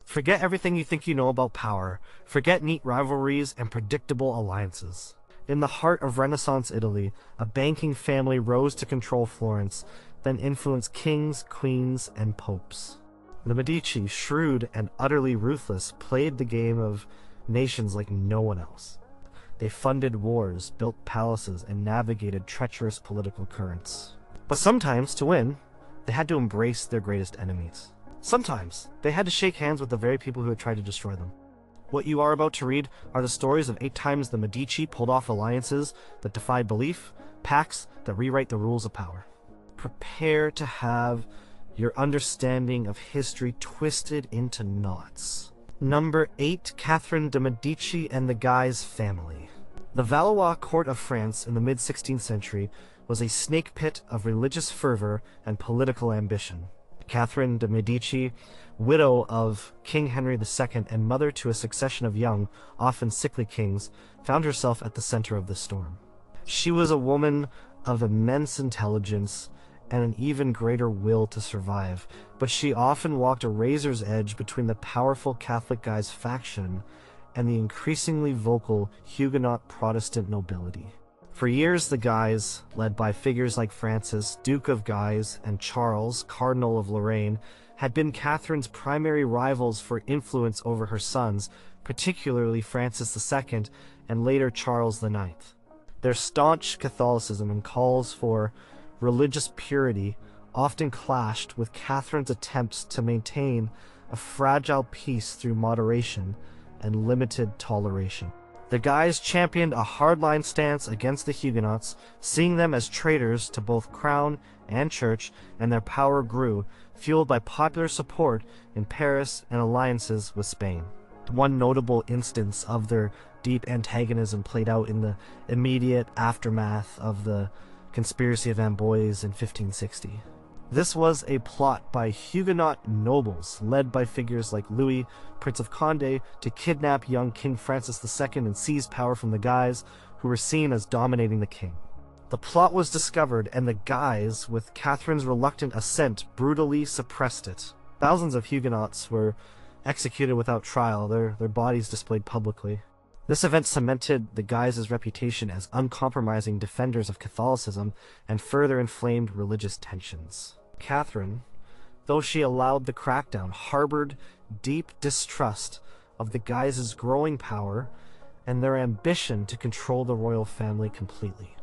Forget everything you think you know about power. Forget neat rivalries and predictable alliances. In the heart of Renaissance Italy, a banking family rose to control Florence, then influenced kings, queens, and popes. The Medici, shrewd and utterly ruthless, played the game of nations like no one else. They funded wars, built palaces, and navigated treacherous political currents. But sometimes, to win, they had to embrace their greatest enemies. Sometimes, they had to shake hands with the very people who had tried to destroy them. What you are about to read are the stories of 8 times the Medici pulled off alliances that defied belief, pacts that rewrite the rules of power. Prepare to have your understanding of history twisted into knots. Number 8, Catherine de Medici and the Guise family. The Valois court of France in the mid-16th century was a snake pit of religious fervor and political ambition. Catherine de Medici, widow of King Henry II and mother to a succession of young, often sickly kings, found herself at the center of the storm. She was a woman of immense intelligence and an even greater will to survive, but she often walked a razor's edge between the powerful Catholic Guise faction and the increasingly vocal Huguenot Protestant nobility. For years, the Guise, led by figures like Francis, Duke of Guise, and Charles, Cardinal of Lorraine, had been Catherine's primary rivals for influence over her sons, particularly Francis II and later Charles IX. Their staunch Catholicism and calls for religious purity often clashed with Catherine's attempts to maintain a fragile peace through moderation and limited toleration. The Guise championed a hardline stance against the Huguenots, seeing them as traitors to both crown and church, and their power grew, fueled by popular support in Paris and alliances with Spain. One notable instance of their deep antagonism played out in the immediate aftermath of the conspiracy of Amboise in 1560. This was a plot by Huguenot nobles, led by figures like Louis, Prince of Condé, to kidnap young King Francis II and seize power from the Guise, who were seen as dominating the king. The plot was discovered, and the Guise, with Catherine's reluctant assent, brutally suppressed it. Thousands of Huguenots were executed without trial, their bodies displayed publicly. This event cemented the Guises' reputation as uncompromising defenders of Catholicism and further inflamed religious tensions. Catherine, though she allowed the crackdown, harbored deep distrust of the Guises' growing power and their ambition to control the royal family completely.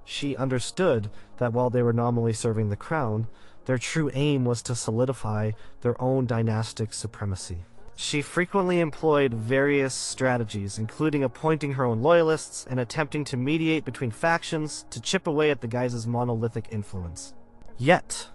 She understood that while they were nominally serving the crown, their true aim was to solidify their own dynastic supremacy. She frequently employed various strategies, including appointing her own loyalists and attempting to mediate between factions to chip away at the Guises' monolithic influence. Yet,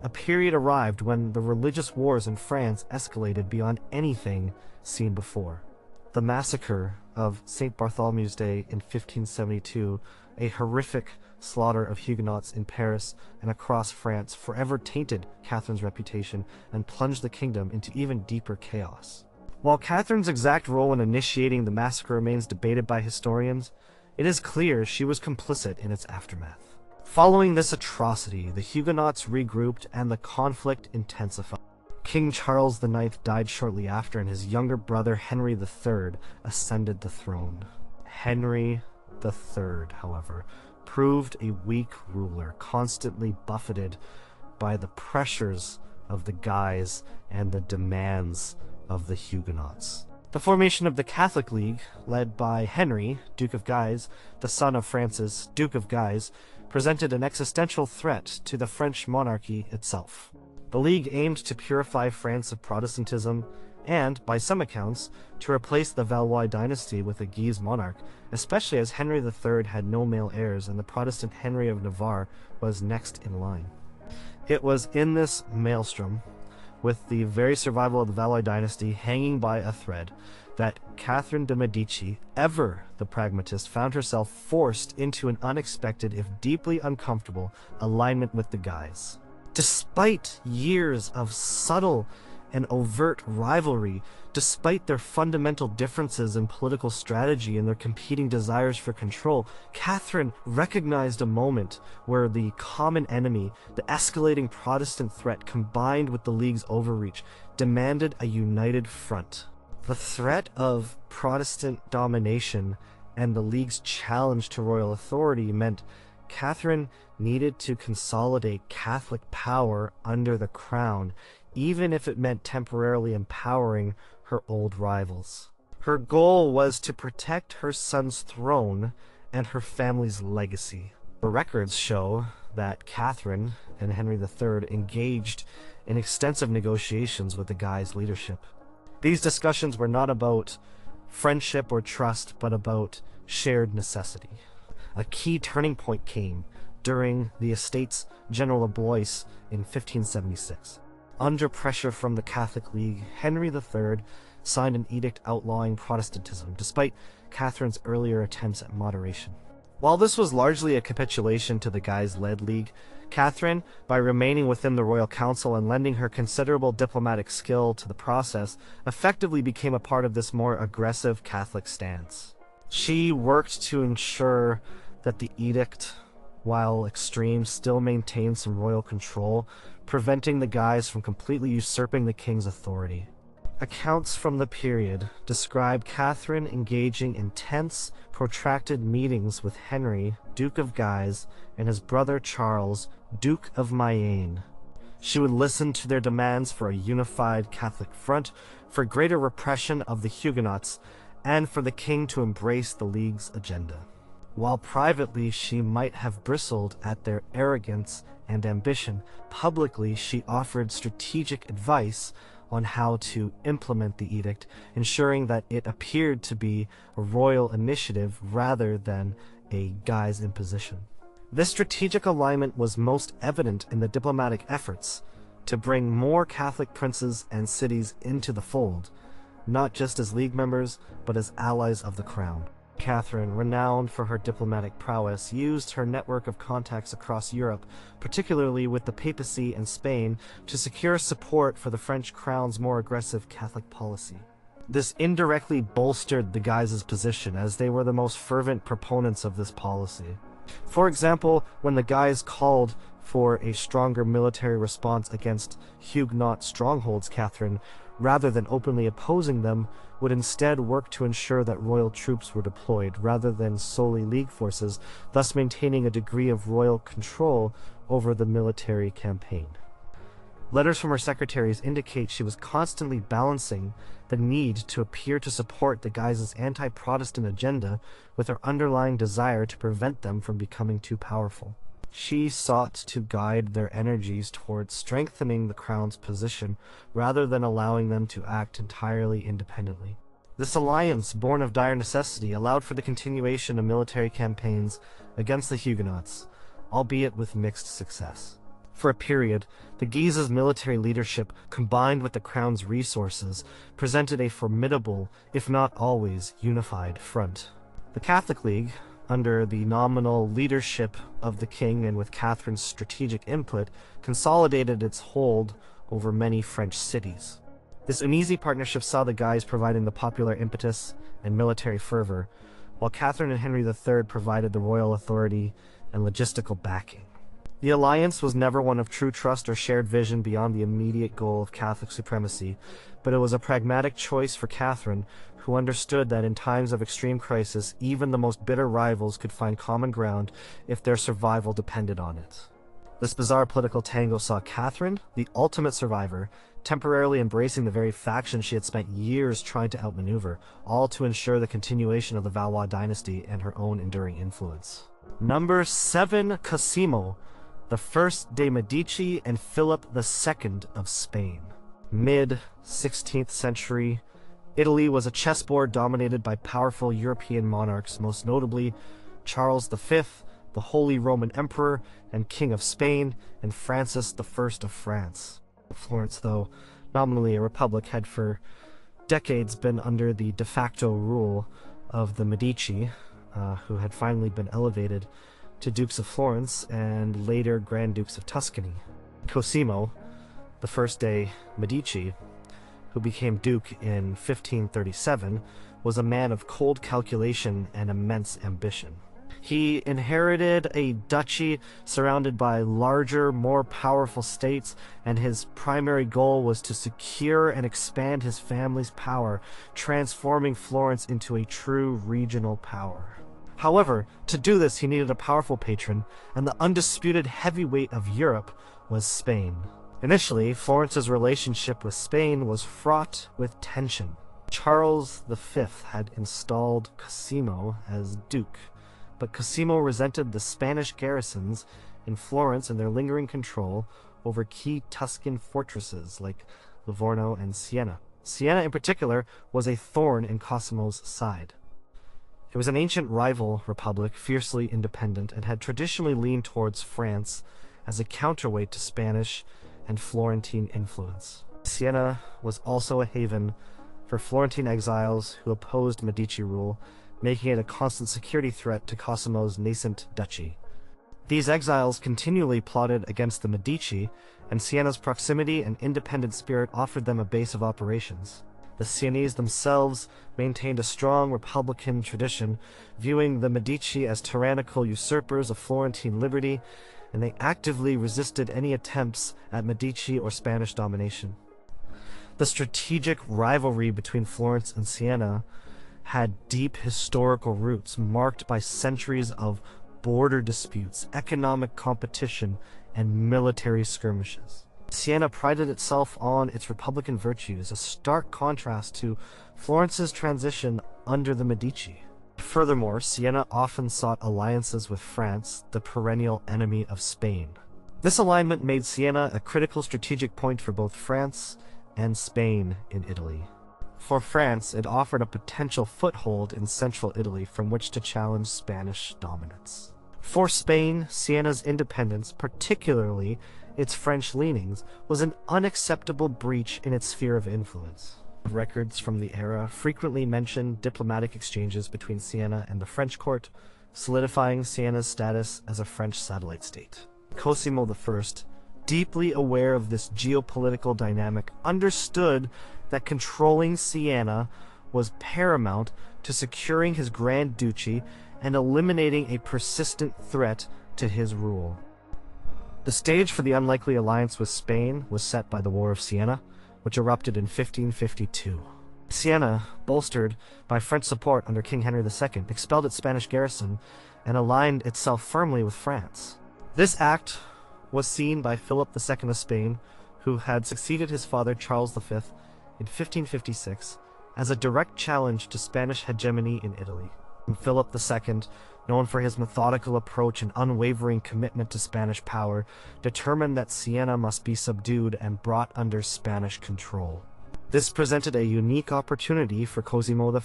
a period arrived when the religious wars in France escalated beyond anything seen before. The massacre of St. Bartholomew's Day in 1572, a horrific slaughter of Huguenots in Paris and across France, forever tainted Catherine's reputation and plunged the kingdom into even deeper chaos. While Catherine's exact role in initiating the massacre remains debated by historians, it is clear she was complicit in its aftermath. Following this atrocity, the Huguenots regrouped and the conflict intensified. King Charles IX died shortly after, and his younger brother Henry III ascended the throne. Henry III, however, proved a weak ruler, constantly buffeted by the pressures of the Guise and the demands of the Huguenots. The formation of the Catholic League, led by Henry, Duke of Guise, the son of Francis, Duke of Guise, presented an existential threat to the French monarchy itself. The League aimed to purify France of Protestantism and, by some accounts, to replace the Valois dynasty with a Guise monarch, especially as Henry III had no male heirs and the Protestant Henry of Navarre was next in line. It was in this maelstrom, with the very survival of the Valois dynasty hanging by a thread, that Catherine de Medici, ever the pragmatist, found herself forced into an unexpected, if deeply uncomfortable, alignment with the Guise. Despite years of subtle and overt rivalry, despite their fundamental differences in political strategy and their competing desires for control, Catherine recognized a moment where the common enemy, the escalating Protestant threat, combined with the League's overreach, demanded a united front. The threat of Protestant domination and the League's challenge to royal authority meant Catherine needed to consolidate Catholic power under the crown, even if it meant temporarily empowering her old rivals. Her goal was to protect her son's throne and her family's legacy. The records show that Catherine and Henry III engaged in extensive negotiations with the Guise leadership. These discussions were not about friendship or trust, but about shared necessity. A key turning point came during the Estates General of Blois in 1576. Under pressure from the Catholic League, Henry III signed an edict outlawing Protestantism, despite Catherine's earlier attempts at moderation. While this was largely a capitulation to the Guise-led League, Catherine, by remaining within the royal council and lending her considerable diplomatic skill to the process, effectively became a part of this more aggressive Catholic stance. She worked to ensure that the edict, while extreme, still maintained some royal control, preventing the Guise from completely usurping the king's authority. Accounts from the period describe Catherine engaging in tense, protracted meetings with Henry, Duke of Guise, and his brother Charles, Duke of Mayenne. She would listen to their demands for a unified Catholic front, for greater repression of the Huguenots, and for the king to embrace the League's agenda. While privately she might have bristled at their arrogance and ambition, publicly she offered strategic advice on how to implement the edict, ensuring that it appeared to be a royal initiative rather than a Guise imposition. This strategic alignment was most evident in the diplomatic efforts to bring more Catholic princes and cities into the fold, not just as League members, but as allies of the crown. Catherine, renowned for her diplomatic prowess, used her network of contacts across Europe, particularly with the papacy and Spain, to secure support for the French crown's more aggressive Catholic policy. This indirectly bolstered the Guises' position, as they were the most fervent proponents of this policy. For example, when the Guise called for a stronger military response against Huguenot strongholds, Catherine, rather than openly opposing them, would instead work to ensure that royal troops were deployed, rather than solely League forces, thus maintaining a degree of royal control over the military campaign. Letters from her secretaries indicate she was constantly balancing the need to appear to support the Guises' anti-Protestant agenda with her underlying desire to prevent them from becoming too powerful. She sought to guide their energies towards strengthening the crown's position rather than allowing them to act entirely independently. This alliance, born of dire necessity, allowed for the continuation of military campaigns against the Huguenots, albeit with mixed success. For a period, the Guises' military leadership, combined with the crown's resources, presented a formidable, if not always, unified front. The Catholic League, under the nominal leadership of the king and with Catherine's strategic input, consolidated its hold over many French cities. This uneasy partnership saw the Guise providing the popular impetus and military fervor, while Catherine and Henry III provided the royal authority and logistical backing. The alliance was never one of true trust or shared vision beyond the immediate goal of Catholic supremacy, but it was a pragmatic choice for Catherine, who understood that in times of extreme crisis, even the most bitter rivals could find common ground if their survival depended on it. This bizarre political tango saw Catherine, the ultimate survivor, temporarily embracing the very faction she had spent years trying to outmaneuver, all to ensure the continuation of the Valois dynasty and her own enduring influence. Number 7. Cosimo I de Medici and Philip II of Spain. Mid-16th century, Italy was a chessboard dominated by powerful European monarchs, most notably Charles V, the Holy Roman Emperor and King of Spain, and Francis I of France. Florence, though nominally a republic, had for decades been under the de facto rule of the Medici, who had finally been elevated to Dukes of Florence and later Grand Dukes of Tuscany. Cosimo I de Medici, who became Duke in 1537, was a man of cold calculation and immense ambition. He inherited a duchy surrounded by larger, more powerful states, and his primary goal was to secure and expand his family's power, transforming Florence into a true regional power. However, to do this, he needed a powerful patron, and the undisputed heavyweight of Europe was Spain. Initially, Florence's relationship with Spain was fraught with tension. Charles V had installed Cosimo as duke, but Cosimo resented the Spanish garrisons in Florence and their lingering control over key Tuscan fortresses like Livorno and Siena. Siena, in particular, was a thorn in Cosimo's side. It was an ancient rival republic, fiercely independent, and had traditionally leaned towards France as a counterweight to Spanish and Florentine influence. Siena was also a haven for Florentine exiles who opposed Medici rule, making it a constant security threat to Cosimo's nascent duchy. These exiles continually plotted against the Medici, and Siena's proximity and independent spirit offered them a base of operations. The Sienese themselves maintained a strong republican tradition, viewing the Medici as tyrannical usurpers of Florentine liberty, and they actively resisted any attempts at Medici or Spanish domination. The strategic rivalry between Florence and Siena had deep historical roots marked by centuries of border disputes, economic competition, and military skirmishes. Siena prided itself on its republican virtues, a stark contrast to Florence's transition under the Medici. Furthermore, Siena often sought alliances with France, the perennial enemy of Spain. This alignment made Siena a critical strategic point for both France and Spain in Italy. For France, it offered a potential foothold in central Italy from which to challenge Spanish dominance. For Spain, Siena's independence, particularly its French leanings, was an unacceptable breach in its sphere of influence. Records from the era frequently mention diplomatic exchanges between Siena and the French court, solidifying Siena's status as a French satellite state. Cosimo I, deeply aware of this geopolitical dynamic, understood that controlling Siena was paramount to securing his Grand Duchy and eliminating a persistent threat to his rule. The stage for the unlikely alliance with Spain was set by the War of Siena, which erupted in 1552. Siena, bolstered by French support under King Henry II, expelled its Spanish garrison and aligned itself firmly with France. This act was seen by Philip II of Spain, who had succeeded his father Charles V in 1556, as a direct challenge to Spanish hegemony in Italy. And Philip II, known for his methodical approach and unwavering commitment to Spanish power, determined that Siena must be subdued and brought under Spanish control. This presented a unique opportunity for Cosimo I.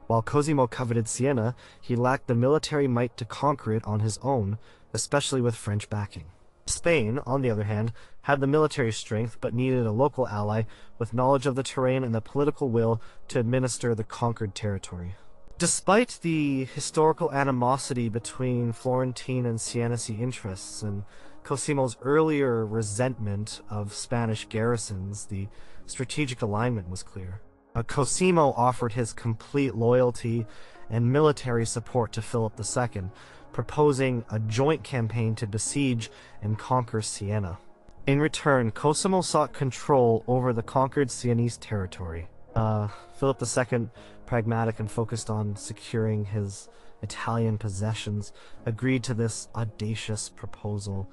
While Cosimo coveted Siena, he lacked the military might to conquer it on his own, especially with French backing. Spain, on the other hand, had the military strength but needed a local ally with knowledge of the terrain and the political will to administer the conquered territory. Despite the historical animosity between Florentine and Sienese interests and Cosimo's earlier resentment of Spanish garrisons, the strategic alignment was clear. Cosimo offered his complete loyalty and military support to Philip II, proposing a joint campaign to besiege and conquer Siena. In return, Cosimo sought control over the conquered Sienese territory. Philip II, pragmatic and focused on securing his Italian possessions, agreed to this audacious proposal.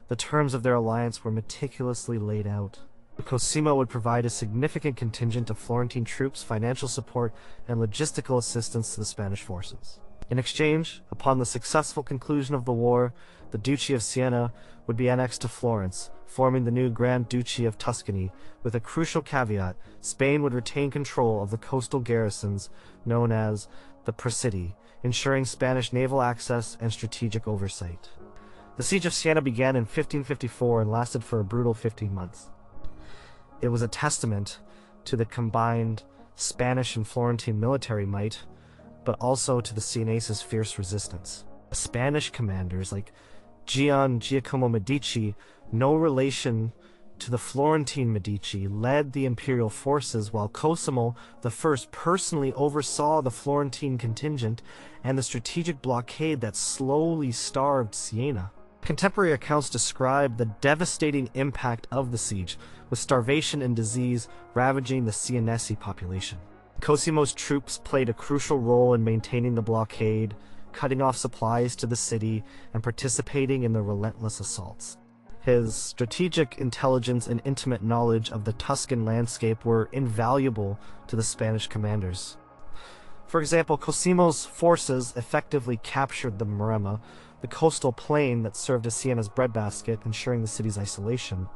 The terms of their alliance were meticulously laid out. Cosimo would provide a significant contingent of Florentine troops, financial support, and logistical assistance to the Spanish forces. In exchange, upon the successful conclusion of the war, the Duchy of Siena would be annexed to Florence, forming the new Grand Duchy of Tuscany, with a crucial caveat: Spain would retain control of the coastal garrisons known as the Presidio, ensuring Spanish naval access and strategic oversight. The Siege of Siena began in 1554 and lasted for a brutal 15 months. It was a testament to the combined Spanish and Florentine military might, but also to the Sienese's fierce resistance. Spanish commanders like Giacomo Medici, no relation to the Florentine Medici led the imperial forces, while Cosimo I personally oversaw the Florentine contingent and the strategic blockade that slowly starved Siena. Contemporary accounts describe the devastating impact of the siege, with starvation and disease ravaging the Sienese population. Cosimo's troops played a crucial role in maintaining the blockade, cutting off supplies to the city, and participating in the relentless assaults. His strategic intelligence and intimate knowledge of the Tuscan landscape were invaluable to the Spanish commanders. For example, Cosimo's forces effectively captured the Maremma, the coastal plain that served as Siena's breadbasket, ensuring the city's isolation.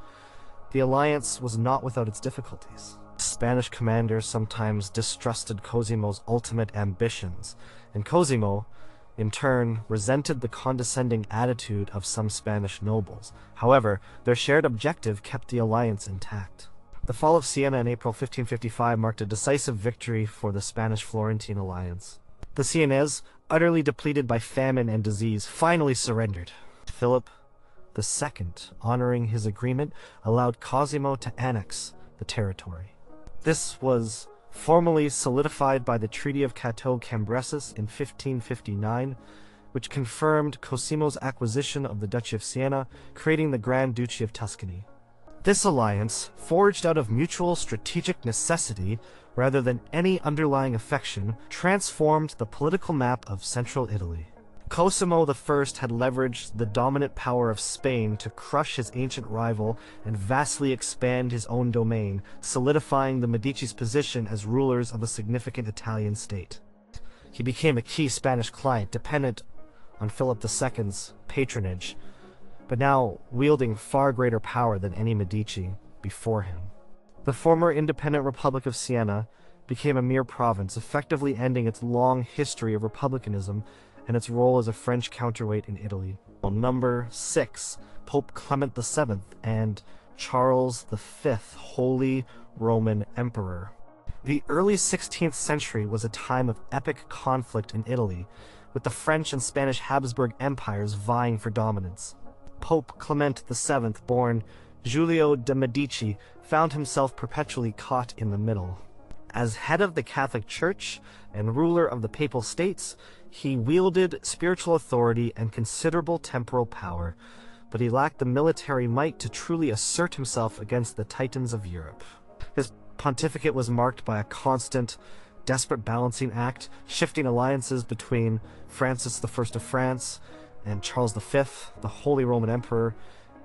The alliance was not without its difficulties. Spanish commanders sometimes distrusted Cosimo's ultimate ambitions, and Cosimo, in turn, resented the condescending attitude of some Spanish nobles. However, their shared objective kept the alliance intact. The fall of Siena in April 1555 marked a decisive victory for the Spanish-Florentine alliance. The Sienese, utterly depleted by famine and disease, finally surrendered. Philip II, honoring his agreement, allowed Cosimo to annex the territory. This was formally solidified by the Treaty of Cateau-Cambresis in 1559, which confirmed Cosimo's acquisition of the Duchy of Siena, creating the Grand Duchy of Tuscany. This alliance, forged out of mutual strategic necessity rather than any underlying affection, transformed the political map of central Italy. Cosimo I had leveraged the dominant power of Spain to crush his ancient rival and vastly expand his own domain, solidifying the Medici's position as rulers of a significant Italian state. He became a key Spanish client, dependent on Philip II's patronage, but now wielding far greater power than any Medici before him. The former independent Republic of Siena became a mere province, effectively ending its long history of republicanism and its role as a French counterweight in Italy. Number 6. Pope Clement VII and Charles V, Holy Roman Emperor. The early 16th century was a time of epic conflict in Italy, with the French and Spanish Habsburg empires vying for dominance. Pope Clement VII, born Giulio de Medici, found himself perpetually caught in the middle. As head of the Catholic Church and ruler of the Papal States, he wielded spiritual authority and considerable temporal power, but he lacked the military might to truly assert himself against the titans of Europe. His pontificate was marked by a constant, desperate balancing act, shifting alliances between Francis I of France and Charles V, the Holy Roman Emperor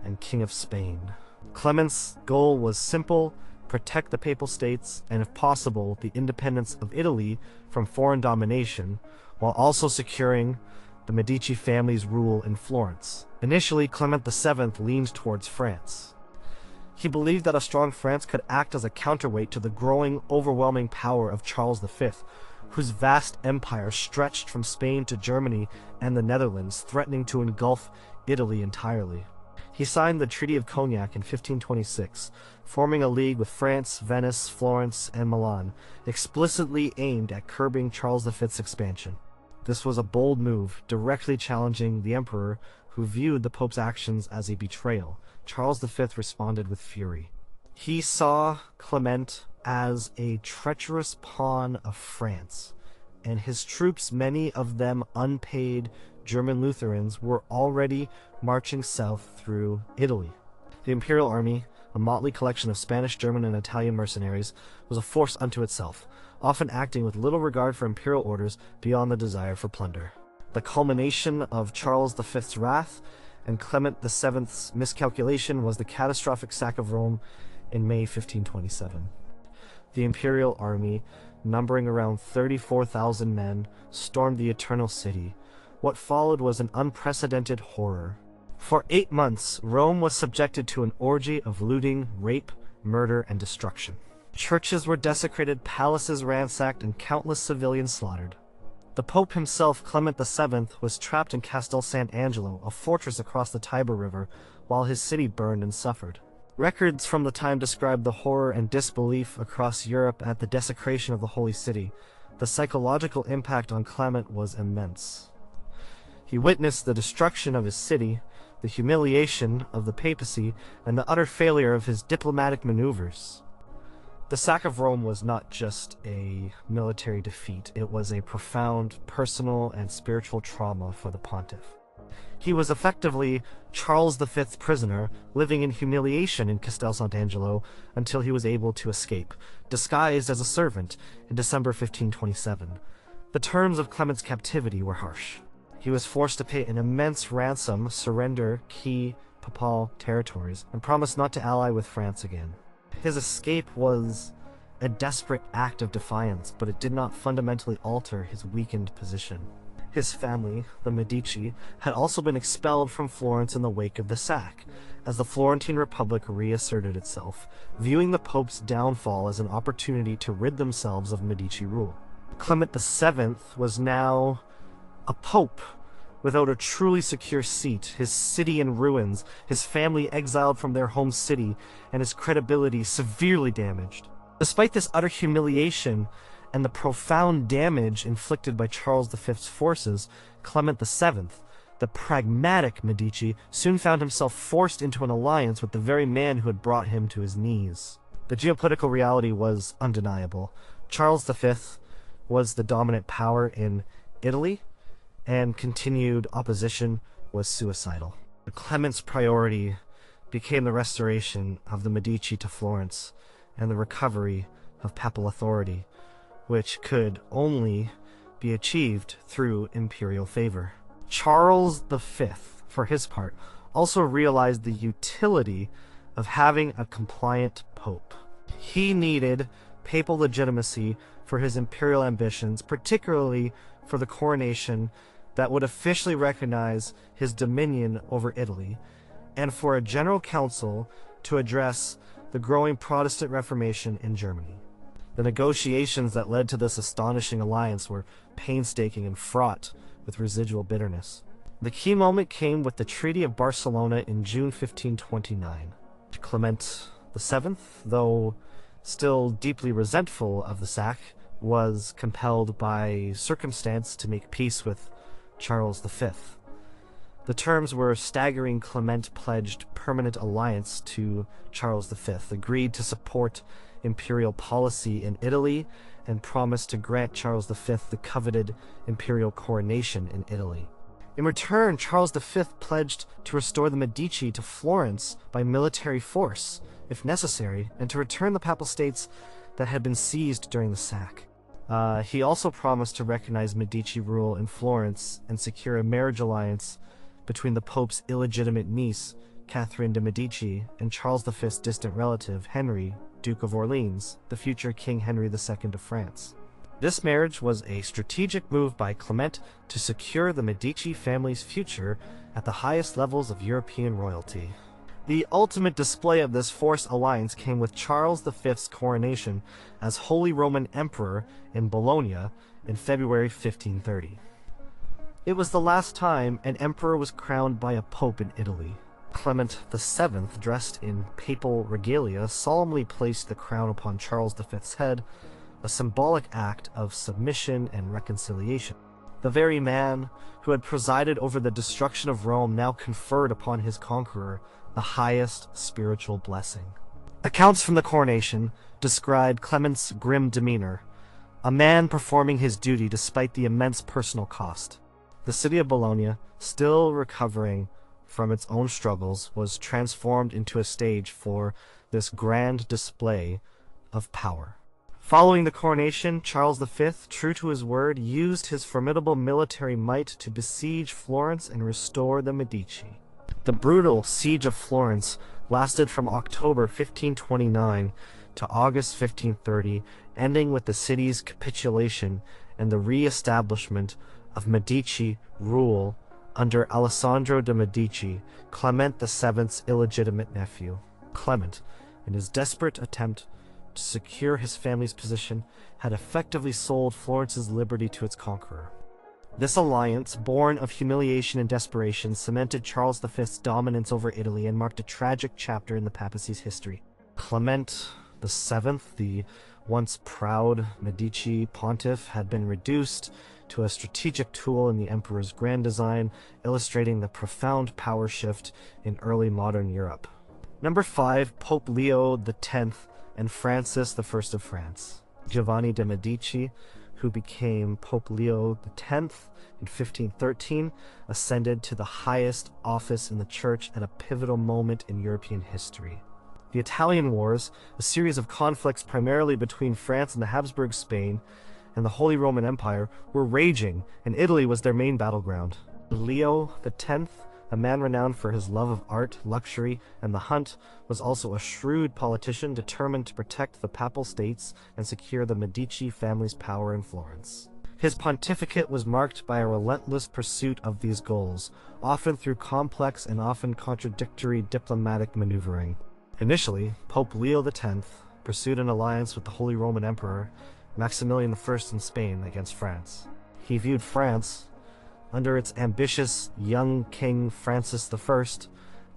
and King of Spain. Clement's goal was simple: protect the Papal States and, if possible, the independence of Italy from foreign domination, while also securing the Medici family's rule in Florence. Initially, Clement VII leaned towards France. He believed that a strong France could act as a counterweight to the growing, overwhelming power of Charles V, whose vast empire stretched from Spain to Germany and the Netherlands, threatening to engulf Italy entirely. He signed the Treaty of Cognac in 1526, forming a league with France, Venice, Florence, and Milan, explicitly aimed at curbing Charles V's expansion. This was a bold move, directly challenging the emperor, who viewed the Pope's actions as a betrayal. Charles V responded with fury. He saw Clement as a treacherous pawn of France, and his troops, many of them unpaid German Lutherans, were already marching south through Italy. The imperial army, a motley collection of Spanish, German, and Italian mercenaries, was a force unto itself, often acting with little regard for imperial orders beyond the desire for plunder. The culmination of Charles V's wrath and Clement VII's miscalculation was the catastrophic sack of Rome in May 1527. The imperial army, numbering around 34,000 men, stormed the Eternal City. What followed was an unprecedented horror. For 8 months, Rome was subjected to an orgy of looting, rape, murder, and destruction. Churches were desecrated, palaces ransacked, and countless civilians slaughtered. The Pope himself, Clement VII, was trapped in Castel Sant'Angelo, a fortress across the Tiber River, while his city burned and suffered. Records from the time describe the horror and disbelief across Europe at the desecration of the Holy City. The psychological impact on Clement was immense. He witnessed the destruction of his city, the humiliation of the papacy, and the utter failure of his diplomatic maneuvers. The sack of Rome was not just a military defeat, it was a profound personal and spiritual trauma for the pontiff. He was effectively Charles V's prisoner, living in humiliation in Castel Sant'Angelo until he was able to escape, disguised as a servant, in December 1527. The terms of Clement's captivity were harsh. He was forced to pay an immense ransom, surrender key papal territories, and promise not to ally with France again. His escape was a desperate act of defiance, but it did not fundamentally alter his weakened position. His family, the Medici, had also been expelled from Florence in the wake of the sack, as the Florentine Republic reasserted itself, viewing the Pope's downfall as an opportunity to rid themselves of Medici rule. Clement VII was now a pope without a truly secure seat, his city in ruins, his family exiled from their home city, and his credibility severely damaged. Despite this utter humiliation and the profound damage inflicted by Charles V's forces, Clement VII, the pragmatic Medici, soon found himself forced into an alliance with the very man who had brought him to his knees. The geopolitical reality was undeniable. Charles V was the dominant power in Italy, and continued opposition was suicidal. Clement's priority became the restoration of the Medici to Florence and the recovery of papal authority, which could only be achieved through imperial favor. Charles V, for his part, also realized the utility of having a compliant pope. He needed papal legitimacy for his imperial ambitions, particularly for the coronation that would officially recognize his dominion over Italy, and for a general council to address the growing Protestant Reformation in Germany. The negotiations that led to this astonishing alliance were painstaking and fraught with residual bitterness. The key moment came with the Treaty of Barcelona in June 1529. Clement VII, though still deeply resentful of the sack, was compelled by circumstance to make peace with Charles V. The terms were staggering. Clement pledged permanent alliance to Charles V, agreed to support imperial policy in Italy, and promised to grant Charles V the coveted imperial coronation in Italy. In return, Charles V pledged to restore the Medici to Florence by military force, if necessary, and to return the papal states that had been seized during the sack. He also promised to recognize Medici rule in Florence and secure a marriage alliance between the Pope's illegitimate niece, Catherine de Medici, and Charles V's distant relative, Henry, Duke of Orleans, the future King Henry II of France. This marriage was a strategic move by Clement to secure the Medici family's future at the highest levels of European royalty. The ultimate display of this forced alliance came with Charles V's coronation as Holy Roman Emperor in Bologna in February 1530. It was the last time an emperor was crowned by a pope in Italy. Clement VII, dressed in papal regalia, solemnly placed the crown upon Charles V's head, a symbolic act of submission and reconciliation. The very man who had presided over the destruction of Rome now conferred upon his conqueror the highest spiritual blessing. Accounts from the coronation describe Clement's grim demeanor, a man performing his duty despite the immense personal cost. The city of Bologna, still recovering from its own struggles, was transformed into a stage for this grand display of power. Following the coronation, Charles V, true to his word, used his formidable military might to besiege Florence and restore the Medici. The brutal siege of Florence lasted from October 1529 to August 1530, ending with the city's capitulation and the re-establishment of Medici rule under Alessandro de Medici, Clement VII's illegitimate nephew. Clement, in his desperate attempt to secure his family's position, had effectively sold Florence's liberty to its conqueror. This alliance, born of humiliation and desperation, cemented Charles V's dominance over Italy and marked a tragic chapter in the papacy's history. Clement VII, the once proud Medici pontiff, had been reduced to a strategic tool in the emperor's grand design, illustrating the profound power shift in early modern Europe. Number 5, Pope Leo X and Francis I of France. Giovanni de Medici, who became Pope Leo X in 1513, ascended to the highest office in the Church at a pivotal moment in European history. The Italian Wars, a series of conflicts primarily between France and the Habsburg Spain and the Holy Roman Empire, were raging, and Italy was their main battleground. Leo X, a man renowned for his love of art, luxury, and the hunt, was also a shrewd politician determined to protect the Papal States and secure the Medici family's power in Florence. His pontificate was marked by a relentless pursuit of these goals, often through complex and often contradictory diplomatic maneuvering. Initially, Pope Leo X pursued an alliance with the Holy Roman Emperor Maximilian I in Spain against France. He viewed France, under its ambitious young king Francis I,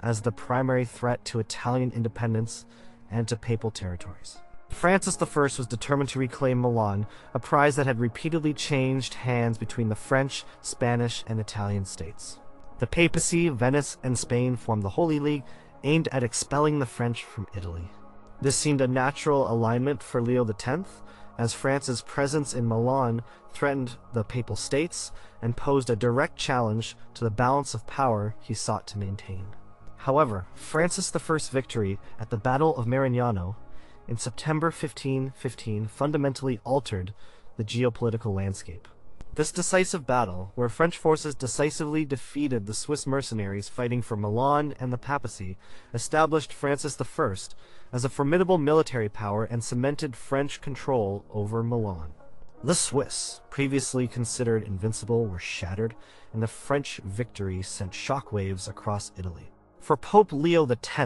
as the primary threat to Italian independence and to papal territories. Francis I was determined to reclaim Milan, a prize that had repeatedly changed hands between the French, Spanish, and Italian states. The papacy, Venice, and Spain formed the Holy League, aimed at expelling the French from Italy. This seemed a natural alignment for Leo X, as France's presence in Milan threatened the Papal States and posed a direct challenge to the balance of power he sought to maintain. However, Francis I's victory at the Battle of Marignano in September 1515 fundamentally altered the geopolitical landscape. This decisive battle, where French forces decisively defeated the Swiss mercenaries fighting for Milan and the papacy, established Francis I as a formidable military power and cemented French control over Milan. The Swiss, previously considered invincible, were shattered, and the French victory sent shockwaves across Italy. For Pope Leo X,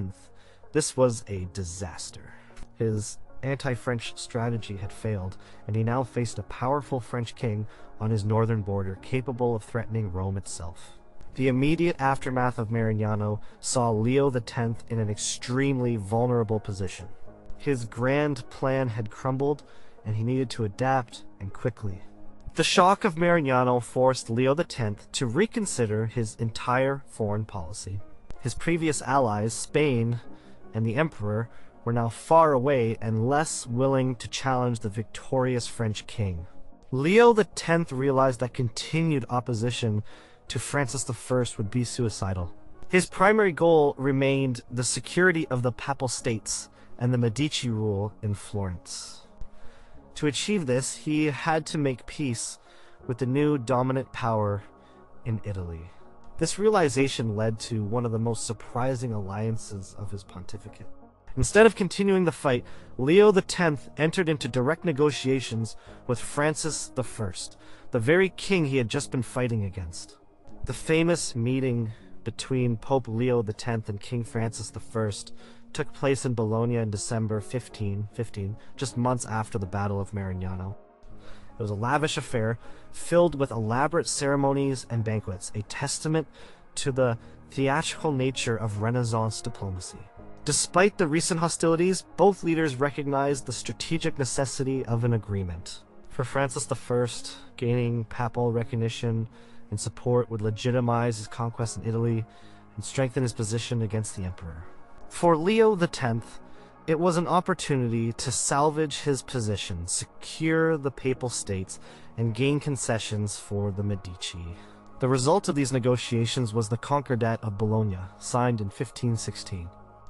this was a disaster. His anti-French strategy had failed, and he now faced a powerful French king on his northern border, capable of threatening Rome itself. The immediate aftermath of Marignano saw Leo X in an extremely vulnerable position. His grand plan had crumbled, and he needed to adapt, and quickly. The shock of Marignano forced Leo X to reconsider his entire foreign policy. His previous allies, Spain and the Emperor, were now far away and less willing to challenge the victorious French king. Leo X realized that continued opposition to Francis I would be suicidal. His primary goal remained the security of the Papal States and the Medici rule in Florence. To achieve this, he had to make peace with the new dominant power in Italy. This realization led to one of the most surprising alliances of his pontificate. Instead of continuing the fight, Leo X entered into direct negotiations with Francis I, the very king he had just been fighting against. The famous meeting between Pope Leo X and King Francis I took place in Bologna in December 1515, just months after the Battle of Marignano. It was a lavish affair, filled with elaborate ceremonies and banquets, a testament to the theatrical nature of Renaissance diplomacy. Despite the recent hostilities, both leaders recognized the strategic necessity of an agreement. For Francis I, gaining papal recognition and support would legitimize his conquest in Italy and strengthen his position against the emperor. For Leo X, it was an opportunity to salvage his position, secure the Papal States, and gain concessions for the Medici. The result of these negotiations was the Concordat of Bologna, signed in 1516.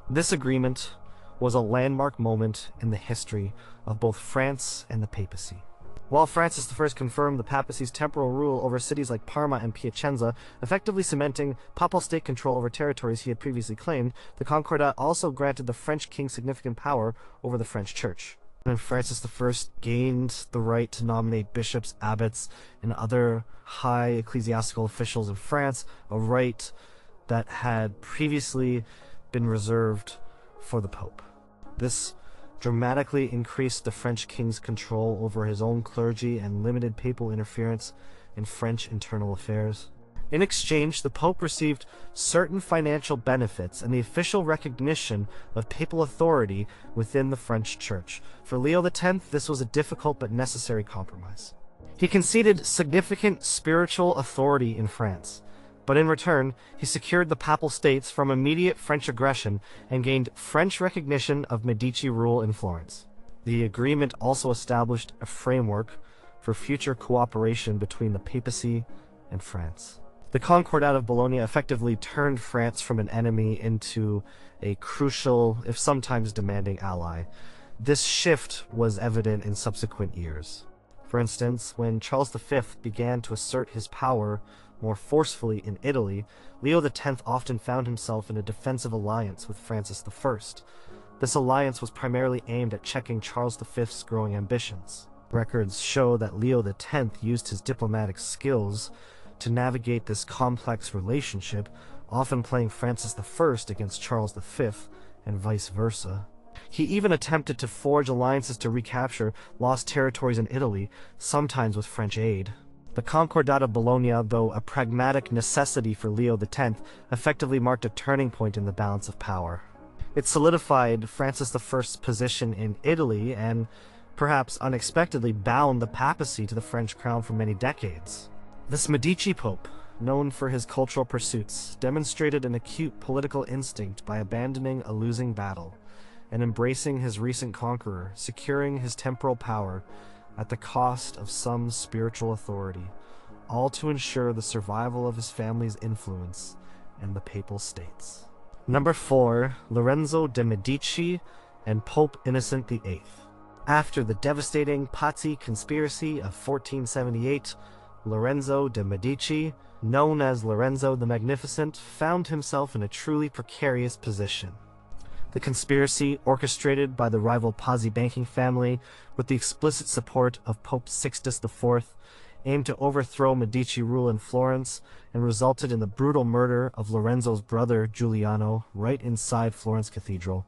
This agreement was a landmark moment in the history of both France and the papacy. While Francis I confirmed the papacy's temporal rule over cities like Parma and Piacenza, effectively cementing papal state control over territories he had previously claimed, the Concordat also granted the French king significant power over the French church. And Francis I gained the right to nominate bishops, abbots, and other high ecclesiastical officials in France, a right that had previously been reserved for the Pope. This dramatically increased the French king's control over his own clergy and limited papal interference in French internal affairs. In exchange, the Pope received certain financial benefits and the official recognition of papal authority within the French Church. For Leo X, this was a difficult but necessary compromise. He conceded significant spiritual authority in France, but in return, he secured the Papal States from immediate French aggression and gained French recognition of Medici rule in Florence. The agreement also established a framework for future cooperation between the papacy and France. The Concordat of Bologna effectively turned France from an enemy into a crucial, if sometimes demanding, ally. This shift was evident in subsequent years. For instance, when Charles V began to assert his power more forcefully in Italy, Leo X often found himself in a defensive alliance with Francis I. This alliance was primarily aimed at checking Charles V's growing ambitions. Records show that Leo X used his diplomatic skills to navigate this complex relationship, often playing Francis I against Charles V and vice versa. He even attempted to forge alliances to recapture lost territories in Italy, sometimes with French aid. The Concordat of Bologna, though a pragmatic necessity for Leo X, effectively marked a turning point in the balance of power. It solidified Francis I's position in Italy and, perhaps unexpectedly, bound the papacy to the French crown for many decades. This Medici Pope, known for his cultural pursuits, demonstrated an acute political instinct by abandoning a losing battle and embracing his recent conqueror, securing his temporal power at the cost of some spiritual authority, all to ensure the survival of his family's influence in the Papal States. Number 4. Lorenzo de Medici and Pope Innocent VIII. After the devastating Pazzi conspiracy of 1478, Lorenzo de Medici, known as Lorenzo the Magnificent, found himself in a truly precarious position. The conspiracy, orchestrated by the rival Pazzi banking family with the explicit support of Pope Sixtus IV, aimed to overthrow Medici rule in Florence and resulted in the brutal murder of Lorenzo's brother Giuliano right inside Florence Cathedral.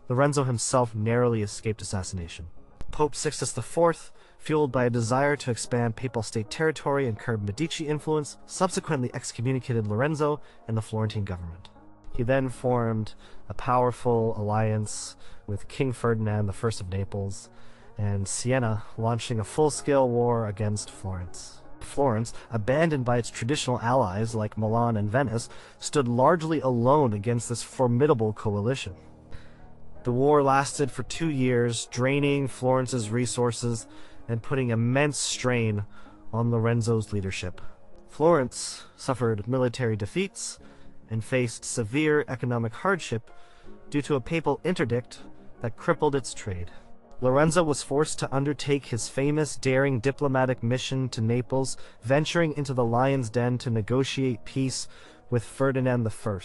Lorenzo himself narrowly escaped assassination. Pope Sixtus IV, fueled by a desire to expand papal state territory and curb Medici influence, subsequently excommunicated Lorenzo and the Florentine government. He then formed a powerful alliance with King Ferdinand I of Naples and Siena, launching a full-scale war against Florence. Florence, abandoned by its traditional allies like Milan and Venice, stood largely alone against this formidable coalition. The war lasted for 2 years, draining Florence's resources and putting immense strain on Lorenzo's leadership. Florence suffered military defeats and faced severe economic hardship due to a papal interdict that crippled its trade. Lorenzo was forced to undertake his famous daring diplomatic mission to Naples, venturing into the lion's den to negotiate peace with Ferdinand I,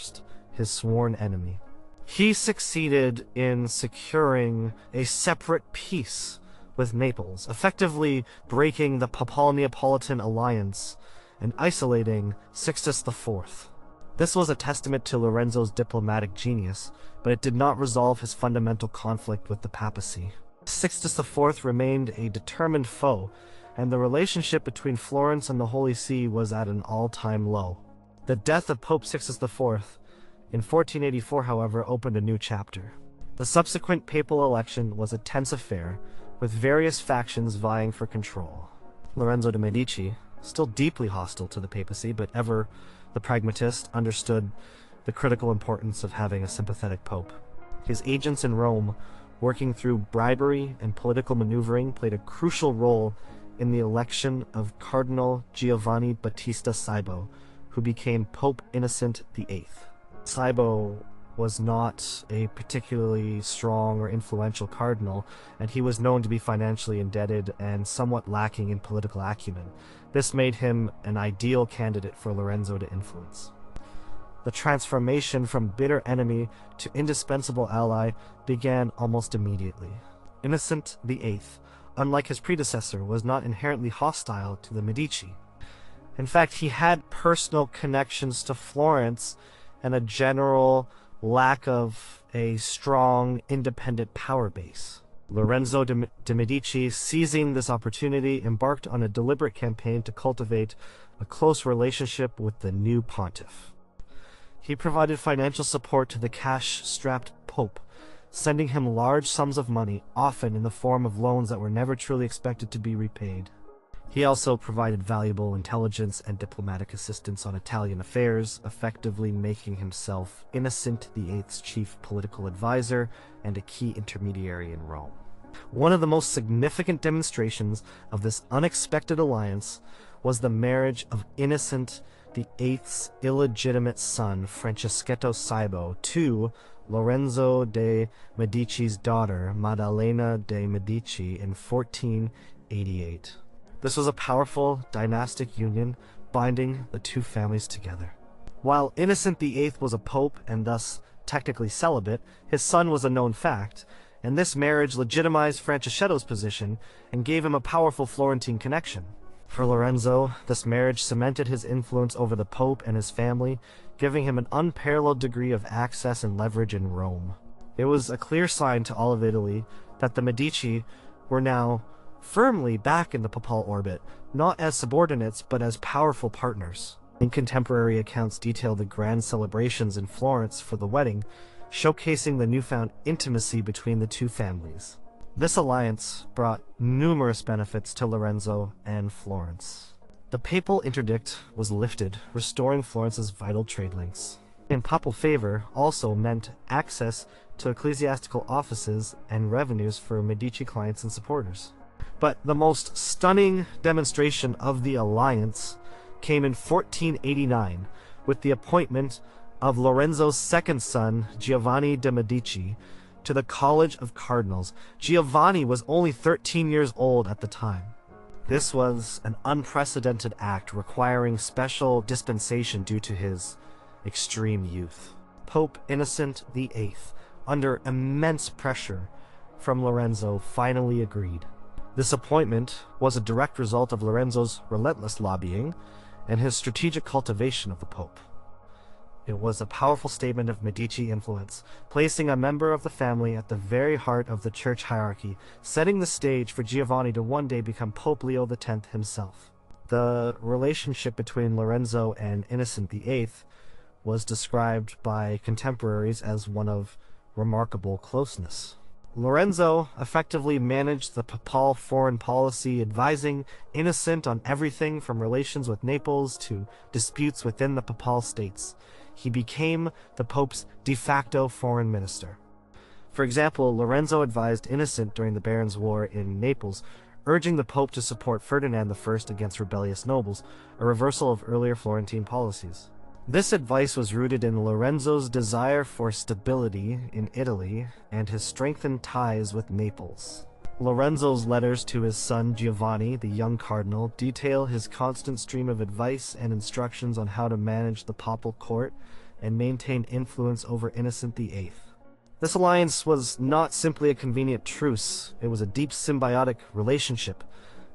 his sworn enemy. He succeeded in securing a separate peace with Naples, effectively breaking the Papal-Neapolitan alliance and isolating Sixtus IV. This was a testament to Lorenzo's diplomatic genius, but it did not resolve his fundamental conflict with the papacy. Sixtus IV remained a determined foe, and the relationship between Florence and the Holy See was at an all-time low. The death of Pope Sixtus IV in 1484, however, opened a new chapter. The subsequent papal election was a tense affair, with various factions vying for control. Lorenzo de Medici, still deeply hostile to the papacy, but ever the pragmatist, understood the critical importance of having a sympathetic pope. His agents in Rome, working through bribery and political maneuvering, played a crucial role in the election of Cardinal Giovanni Battista Cybo, who became Pope Innocent VIII. Cybo was not a particularly strong or influential cardinal, and he was known to be financially indebted and somewhat lacking in political acumen. This made him an ideal candidate for Lorenzo to influence. The transformation from bitter enemy to indispensable ally began almost immediately. Innocent VIII, unlike his predecessor, was not inherently hostile to the Medici. In fact, he had personal connections to Florence and a general lack of a strong, independent power base. Lorenzo de Medici, seizing this opportunity, embarked on a deliberate campaign to cultivate a close relationship with the new pontiff. He provided financial support to the cash-strapped pope, sending him large sums of money, often in the form of loans that were never truly expected to be repaid. He also provided valuable intelligence and diplomatic assistance on Italian affairs, effectively making himself Innocent VIII's chief political advisor and a key intermediary in Rome. One of the most significant demonstrations of this unexpected alliance was the marriage of Innocent VIII's illegitimate son, Franceschetto Saibo, to Lorenzo de Medici's daughter, Maddalena de Medici, in 1488. This was a powerful dynastic union binding the two families together. While Innocent VIII was a pope and thus technically celibate, his son was a known fact, and this marriage legitimized Franceschetto's position and gave him a powerful Florentine connection. For Lorenzo, this marriage cemented his influence over the pope and his family, giving him an unparalleled degree of access and leverage in Rome. It was a clear sign to all of Italy that the Medici were now firmly back in the papal orbit, not as subordinates but as powerful partners. In contemporary accounts detail the grand celebrations in Florence for the wedding, showcasing the newfound intimacy between the two families. This alliance brought numerous benefits to Lorenzo and Florence. The papal interdict was lifted, restoring Florence's vital trade links. And papal favor also meant access to ecclesiastical offices and revenues for Medici clients and supporters. But the most stunning demonstration of the alliance came in 1489 with the appointment of Lorenzo's second son, Giovanni de Medici, to the College of Cardinals. Giovanni was only 13 years old at the time. This was an unprecedented act requiring special dispensation due to his extreme youth. Pope Innocent VIII, under immense pressure from Lorenzo, finally agreed. This appointment was a direct result of Lorenzo's relentless lobbying and his strategic cultivation of the Pope. It was a powerful statement of Medici influence, placing a member of the family at the very heart of the church hierarchy, setting the stage for Giovanni to one day become Pope Leo X himself. The relationship between Lorenzo and Innocent VIII was described by contemporaries as one of remarkable closeness. Lorenzo effectively managed the papal foreign policy, advising Innocent on everything from relations with Naples to disputes within the papal states. He became the Pope's de facto foreign minister. For example, Lorenzo advised Innocent during the Barons' War in Naples, urging the Pope to support Ferdinand I against rebellious nobles, a reversal of earlier Florentine policies. This advice was rooted in Lorenzo's desire for stability in Italy and his strengthened ties with Naples. Lorenzo's letters to his son Giovanni, the young cardinal, detail his constant stream of advice and instructions on how to manage the papal court and maintain influence over Innocent VIII. This alliance was not simply a convenient truce, it was a deep symbiotic relationship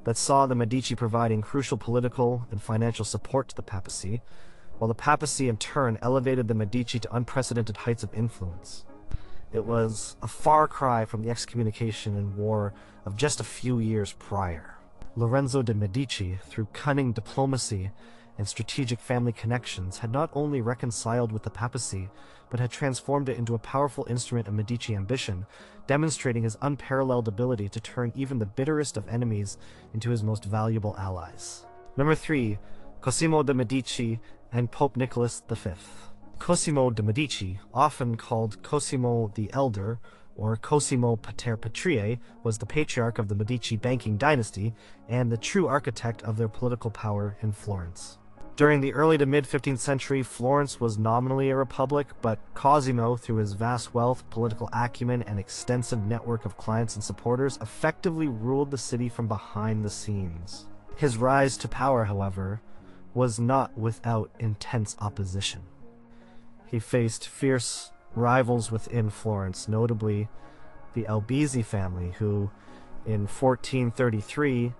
that saw the Medici providing crucial political and financial support to the papacy, while the papacy in turn elevated the Medici to unprecedented heights of influence. It was a far cry from the excommunication and war of just a few years prior. Lorenzo de Medici, through cunning diplomacy and strategic family connections, had not only reconciled with the papacy, but had transformed it into a powerful instrument of Medici ambition, demonstrating his unparalleled ability to turn even the bitterest of enemies into his most valuable allies. Number 3. Cosimo de Medici and Pope Nicholas V. Cosimo de Medici, often called Cosimo the Elder or Cosimo Pater Patriae, was the patriarch of the Medici banking dynasty and the true architect of their political power in Florence. During the early to mid-15th century, Florence was nominally a republic, but Cosimo, through his vast wealth, political acumen, and extensive network of clients and supporters, effectively ruled the city from behind the scenes. His rise to power, however, was not without intense opposition. He faced fierce rivals within Florence, notably the Albizzi family, who, in 1433,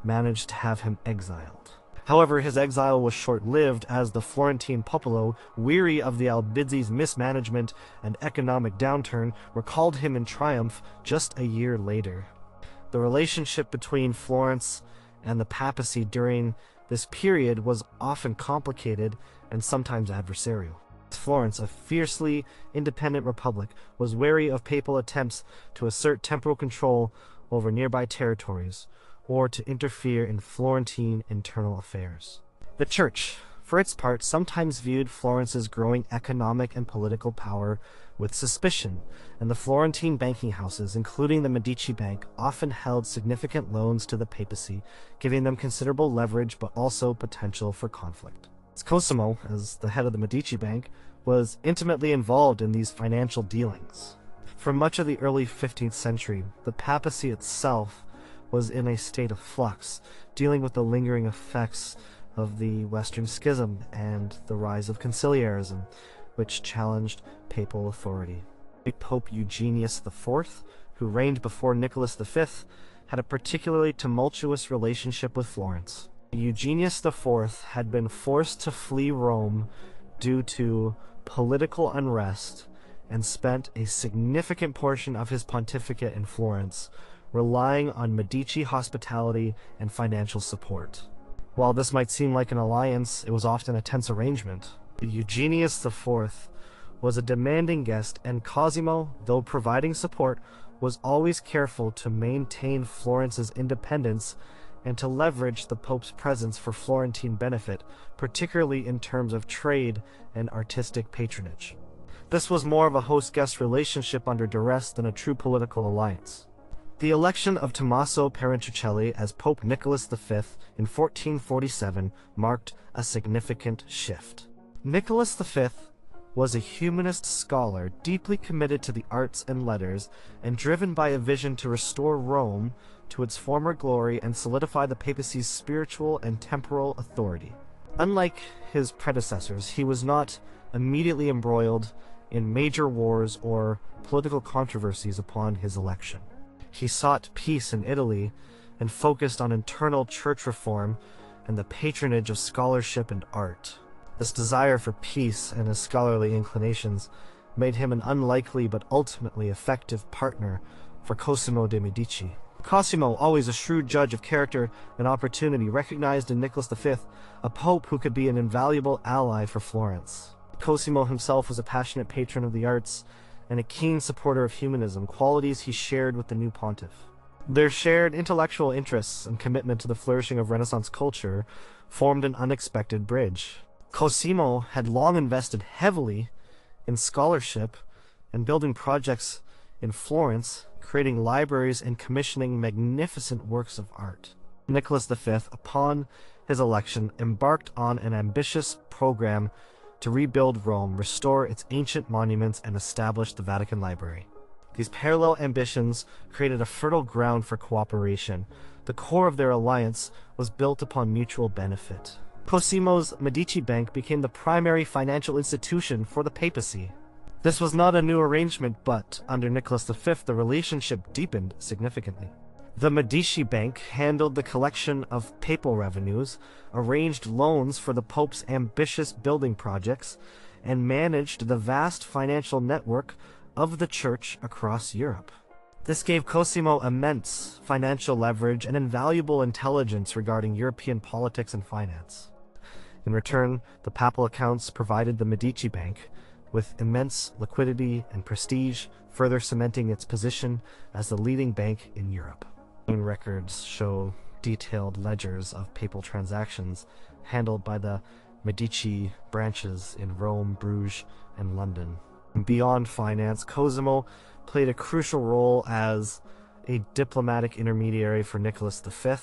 managed to have him exiled. However, his exile was short-lived, as the Florentine popolo, weary of the Albizzi's mismanagement and economic downturn, recalled him in triumph just a year later. The relationship between Florence and the papacy during this period was often complicated and sometimes adversarial. Florence, a fiercely independent republic, was wary of papal attempts to assert temporal control over nearby territories, or to interfere in Florentine internal affairs. The Church, for its part, sometimes viewed Florence's growing economic and political power with suspicion, and the Florentine banking houses, including the Medici Bank, often held significant loans to the papacy, giving them considerable leverage but also potential for conflict. Cosimo, as the head of the Medici Bank, was intimately involved in these financial dealings. For much of the early 15th century, the papacy itself was in a state of flux, dealing with the lingering effects of the Western Schism and the rise of conciliarism, which challenged papal authority. Pope Eugenius IV, who reigned before Nicholas V, had a particularly tumultuous relationship with Florence. Eugenius IV had been forced to flee Rome due to political unrest and spent a significant portion of his pontificate in Florence, relying on Medici hospitality and financial support. While this might seem like an alliance, it was often a tense arrangement. Eugenius IV was a demanding guest, and Cosimo, though providing support, was always careful to maintain Florence's independence and to leverage the Pope's presence for Florentine benefit, particularly in terms of trade and artistic patronage. This was more of a host-guest relationship under duress than a true political alliance. The election of Tommaso Perentucelli as Pope Nicholas V in 1447 marked a significant shift. Nicholas V was a humanist scholar deeply committed to the arts and letters and driven by a vision to restore Rome to its former glory and solidify the papacy's spiritual and temporal authority. Unlike his predecessors, he was not immediately embroiled in major wars or political controversies upon his election. He sought peace in Italy and focused on internal church reform and the patronage of scholarship and art. This desire for peace and his scholarly inclinations made him an unlikely but ultimately effective partner for Cosimo de Medici. Cosimo, always a shrewd judge of character and opportunity, recognized in Nicholas V a pope who could be an invaluable ally for Florence. Cosimo himself was a passionate patron of the arts and a keen supporter of humanism, qualities he shared with the new pontiff. Their shared intellectual interests and commitment to the flourishing of Renaissance culture formed an unexpected bridge. Cosimo had long invested heavily in scholarship and building projects in Florence, creating libraries and commissioning magnificent works of art. Nicholas V, upon his election, embarked on an ambitious program to rebuild Rome, restore its ancient monuments, and establish the Vatican Library. These parallel ambitions created a fertile ground for cooperation. The core of their alliance was built upon mutual benefit. Cosimo's Medici Bank became the primary financial institution for the papacy. This was not a new arrangement, but under Nicholas V, the relationship deepened significantly. The Medici Bank handled the collection of papal revenues, arranged loans for the Pope's ambitious building projects, and managed the vast financial network of the Church across Europe. This gave Cosimo immense financial leverage and invaluable intelligence regarding European politics and finance. In return, the papal accounts provided the Medici Bank with immense liquidity and prestige, further cementing its position as the leading bank in Europe. Records show detailed ledgers of papal transactions handled by the Medici branches in Rome, Bruges, and London. Beyond finance, Cosimo played a crucial role as a diplomatic intermediary for Nicholas V.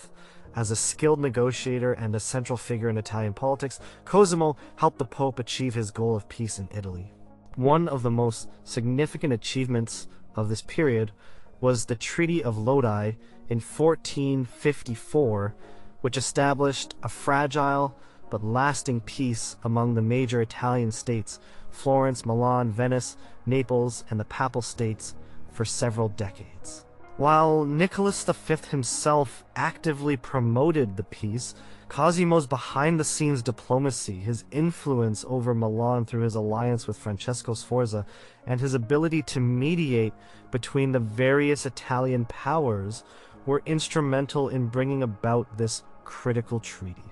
As a skilled negotiator and a central figure in Italian politics, Cosimo helped the Pope achieve his goal of peace in Italy. One of the most significant achievements of this period was the Treaty of Lodi in 1454, which established a fragile but lasting peace among the major Italian states, Florence, Milan, Venice, Naples, and the Papal States, for several decades. While Nicholas V himself actively promoted the peace, Cosimo's behind-the-scenes diplomacy, his influence over Milan through his alliance with Francesco Sforza, and his ability to mediate between the various Italian powers were instrumental in bringing about this critical treaty.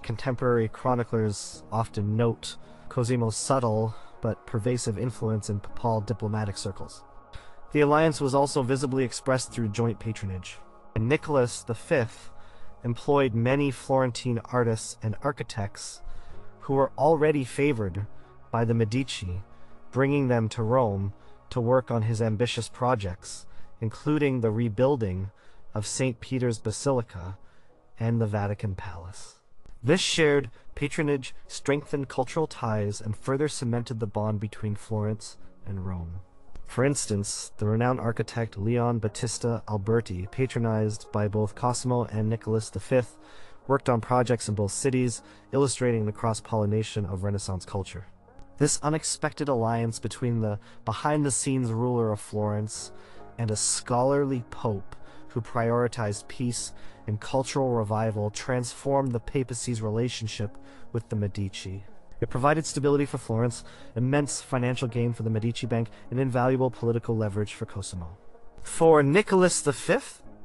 Contemporary chroniclers often note Cosimo's subtle but pervasive influence in papal diplomatic circles. The alliance was also visibly expressed through joint patronage. And Nicholas V employed many Florentine artists and architects who were already favored by the Medici, bringing them to Rome to work on his ambitious projects, including the rebuilding of St. Peter's Basilica and the Vatican Palace. This shared patronage strengthened cultural ties and further cemented the bond between Florence and Rome. For instance, the renowned architect Leon Battista Alberti, patronized by both Cosimo and Nicholas V, worked on projects in both cities, illustrating the cross-pollination of Renaissance culture. This unexpected alliance between the behind-the-scenes ruler of Florence and a scholarly pope who prioritized peace and cultural revival transformed the papacy's relationship with the Medici. It provided stability for Florence, immense financial gain for the Medici Bank, and invaluable political leverage for Cosimo. For Nicholas V,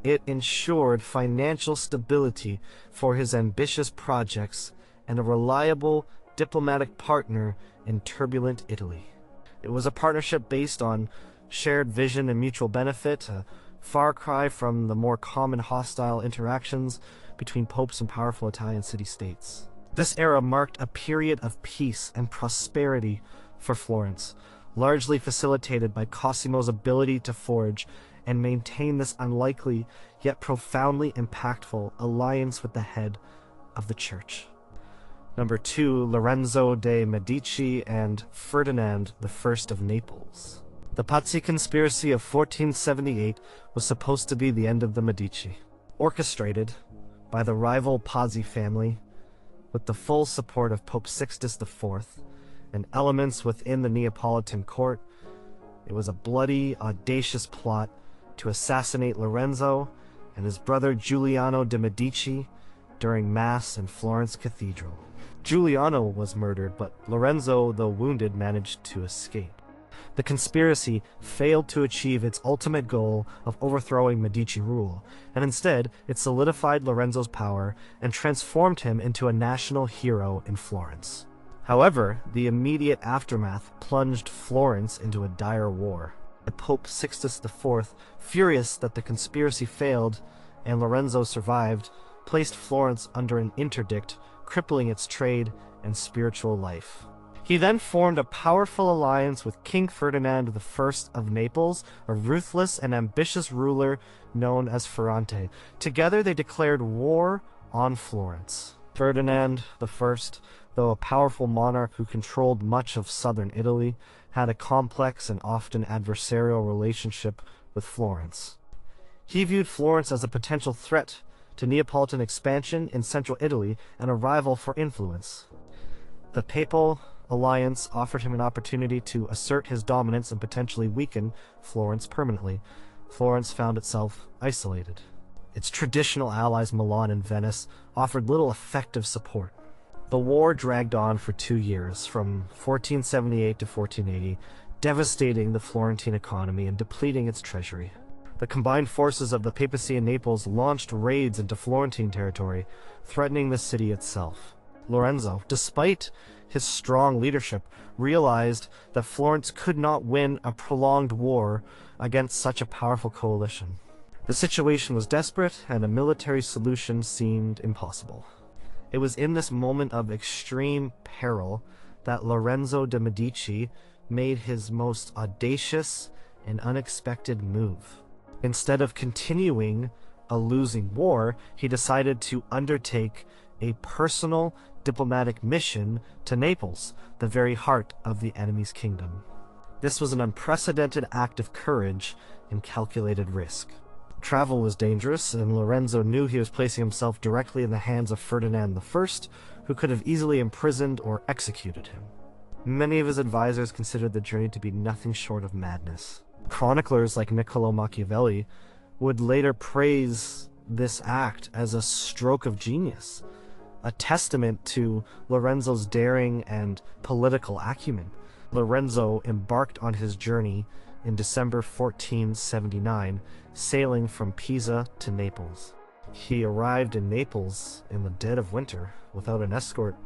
it ensured financial stability for his ambitious projects and a reliable diplomatic partner in turbulent Italy. It was a partnership based on shared vision and mutual benefit, a far cry from the more common hostile interactions between popes and powerful Italian city-states. This era marked a period of peace and prosperity for Florence, largely facilitated by Cosimo's ability to forge and maintain this unlikely yet profoundly impactful alliance with the head of the church. Number 2, Lorenzo de Medici and Ferdinand I of Naples. The Pazzi conspiracy of 1478 was supposed to be the end of the Medici. Orchestrated by the rival Pazzi family, with the full support of Pope Sixtus IV and elements within the Neapolitan court, it was a bloody, audacious plot to assassinate Lorenzo and his brother Giuliano de Medici during Mass in Florence Cathedral. Giuliano was murdered, but Lorenzo, though wounded, managed to escape. The conspiracy failed to achieve its ultimate goal of overthrowing Medici rule, and instead it solidified Lorenzo's power and transformed him into a national hero in Florence. However, the immediate aftermath plunged Florence into a dire war. Pope Sixtus IV, furious that the conspiracy failed and Lorenzo survived, placed Florence under an interdict, crippling its trade and spiritual life. He then formed a powerful alliance with King Ferdinand I of Naples, a ruthless and ambitious ruler known as Ferrante. Together they declared war on Florence. Ferdinand I, though a powerful monarch who controlled much of southern Italy, had a complex and often adversarial relationship with Florence. He viewed Florence as a potential threat to Neapolitan expansion in central Italy and a rival for influence. The papal alliance offered him an opportunity to assert his dominance and potentially weaken Florence permanently. Florence found itself isolated. Its traditional allies Milan and Venice offered little effective support. The war dragged on for 2 years, from 1478 to 1480, devastating the Florentine economy and depleting its treasury. The combined forces of the papacy and Naples launched raids into Florentine territory, threatening the city itself. Lorenzo, despite his strong leadership, realized that Florence could not win a prolonged war against such a powerful coalition. The situation was desperate, and a military solution seemed impossible. It was in this moment of extreme peril that Lorenzo de Medici made his most audacious and unexpected move. Instead of continuing a losing war, he decided to undertake a personal diplomatic mission to Naples, the very heart of the enemy's kingdom. This was an unprecedented act of courage and calculated risk. Travel was dangerous, and Lorenzo knew he was placing himself directly in the hands of Ferdinand I, who could have easily imprisoned or executed him. Many of his advisors considered the journey to be nothing short of madness. Chroniclers like Niccolò Machiavelli would later praise this act as a stroke of genius, a testament to Lorenzo's daring and political acumen. Lorenzo embarked on his journey in December 1479, sailing from Pisa to Naples. He arrived in Naples in the dead of winter, without an escort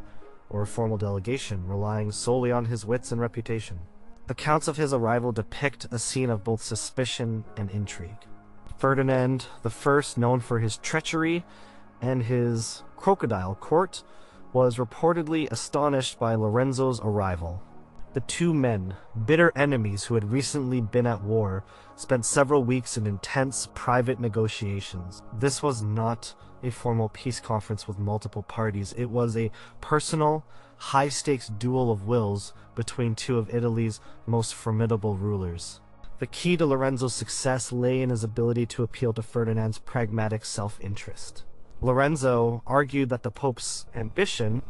or a formal delegation, relying solely on his wits and reputation. Accounts of his arrival depict a scene of both suspicion and intrigue. Ferdinand I, known for his treachery and his crocodile court was reportedly astonished by Lorenzo's arrival. The two men, bitter enemies who had recently been at war, spent several weeks in intense private negotiations. This was not a formal peace conference with multiple parties. It was a personal, high-stakes duel of wills between two of Italy's most formidable rulers. The key to Lorenzo's success lay in his ability to appeal to Ferdinand's pragmatic self-interest. Lorenzo argued that the Pope's ambition,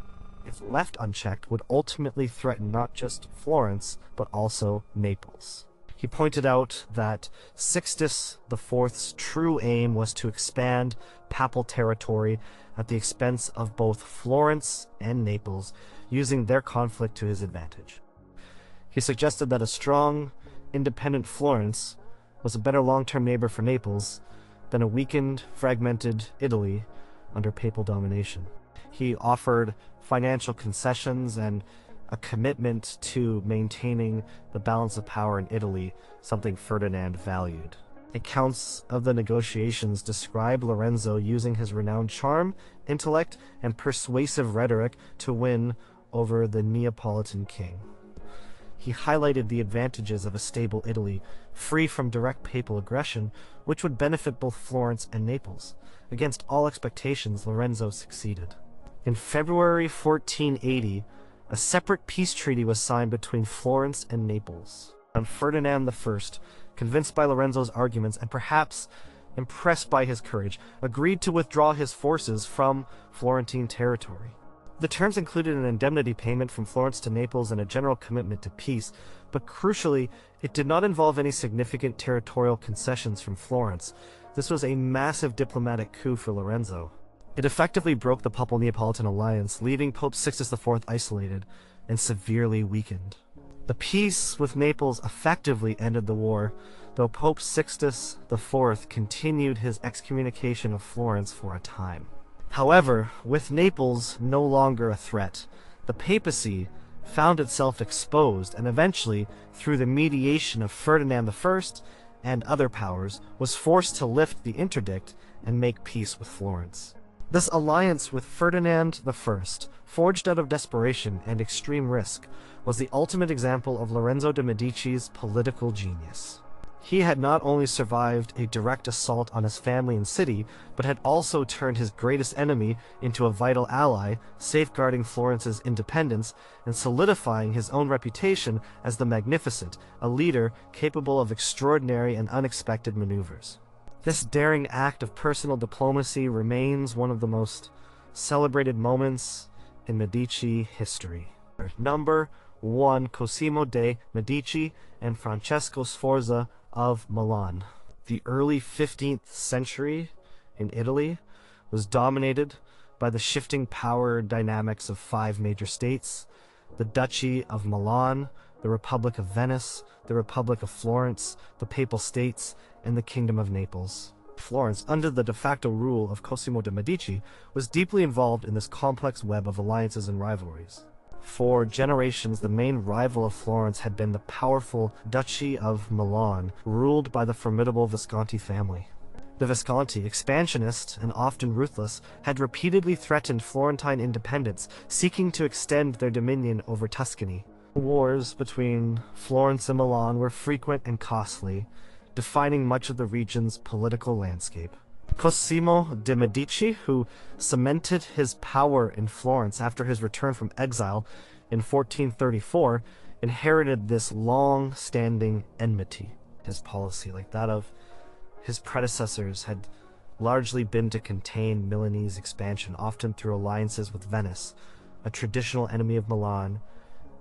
if left unchecked, would ultimately threaten not just Florence, but also Naples. He pointed out that Sixtus IV's true aim was to expand papal territory at the expense of both Florence and Naples, using their conflict to his advantage. He suggested that a strong, independent Florence was a better long-term neighbor for Naples than a weakened, fragmented Italy under papal domination. He offered financial concessions and a commitment to maintaining the balance of power in Italy, something Ferdinand valued. Accounts of the negotiations describe Lorenzo using his renowned charm, intellect, and persuasive rhetoric to win over the Neapolitan king. He highlighted the advantages of a stable Italy, free from direct papal aggression, which would benefit both Florence and Naples. Against all expectations, Lorenzo succeeded. In February 1480, a separate peace treaty was signed between Florence and Naples. And Ferdinand I, convinced by Lorenzo's arguments and perhaps impressed by his courage, agreed to withdraw his forces from Florentine territory. The terms included an indemnity payment from Florence to Naples and a general commitment to peace, but crucially, it did not involve any significant territorial concessions from Florence. This was a massive diplomatic coup for Lorenzo. It effectively broke the Papal-Neapolitan alliance, leaving Pope Sixtus IV isolated and severely weakened. The peace with Naples effectively ended the war, though Pope Sixtus IV continued his excommunication of Florence for a time. However, with Naples no longer a threat, the papacy found itself exposed and eventually, through the mediation of Ferdinand I and other powers, was forced to lift the interdict and make peace with Florence. This alliance with Ferdinand I, forged out of desperation and extreme risk, was the ultimate example of Lorenzo de Medici's political genius. He had not only survived a direct assault on his family and city, but had also turned his greatest enemy into a vital ally, safeguarding Florence's independence and solidifying his own reputation as the Magnificent, a leader capable of extraordinary and unexpected maneuvers. This daring act of personal diplomacy remains one of the most celebrated moments in Medici history. Number 1. Cosimo de Medici and Francesco Sforza of Milan. The early 15th century in Italy was dominated by the shifting power dynamics of 5 major states: the Duchy of Milan, the Republic of Venice, the Republic of Florence, the Papal States, and the Kingdom of Naples. Florence, under the de facto rule of Cosimo de Medici, was deeply involved in this complex web of alliances and rivalries. For generations, the main rival of Florence had been the powerful Duchy of Milan, ruled by the formidable Visconti family. The Visconti, expansionist and often ruthless, had repeatedly threatened Florentine independence, seeking to extend their dominion over Tuscany. Wars between Florence and Milan were frequent and costly, defining much of the region's political landscape. Cosimo de Medici, who cemented his power in Florence after his return from exile in 1434, inherited this long-standing enmity. His policy, like that of his predecessors, had largely been to contain Milanese expansion, often through alliances with Venice, a traditional enemy of Milan,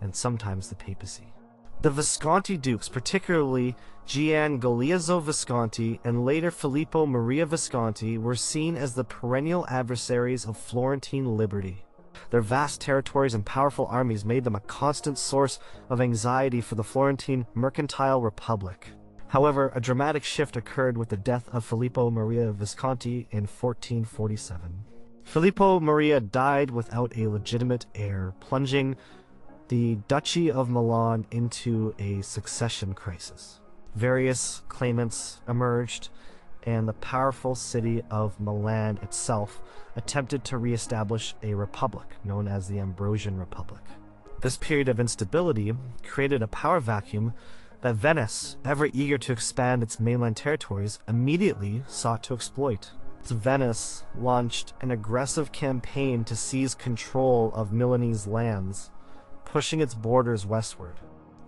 and sometimes the papacy. The Visconti dukes, particularly Gian Galeazzo Visconti and later Filippo Maria Visconti, were seen as the perennial adversaries of Florentine liberty. Their vast territories and powerful armies made them a constant source of anxiety for the Florentine mercantile republic. However, a dramatic shift occurred with the death of Filippo Maria Visconti in 1447. Filippo Maria died without a legitimate heir, plunging the Duchy of Milan into a succession crisis. Various claimants emerged, and the powerful city of Milan itself attempted to re-establish a republic known as the Ambrosian Republic. This period of instability created a power vacuum that Venice, ever eager to expand its mainland territories, immediately sought to exploit. Venice launched an aggressive campaign to seize control of Milanese lands, pushing its borders westward.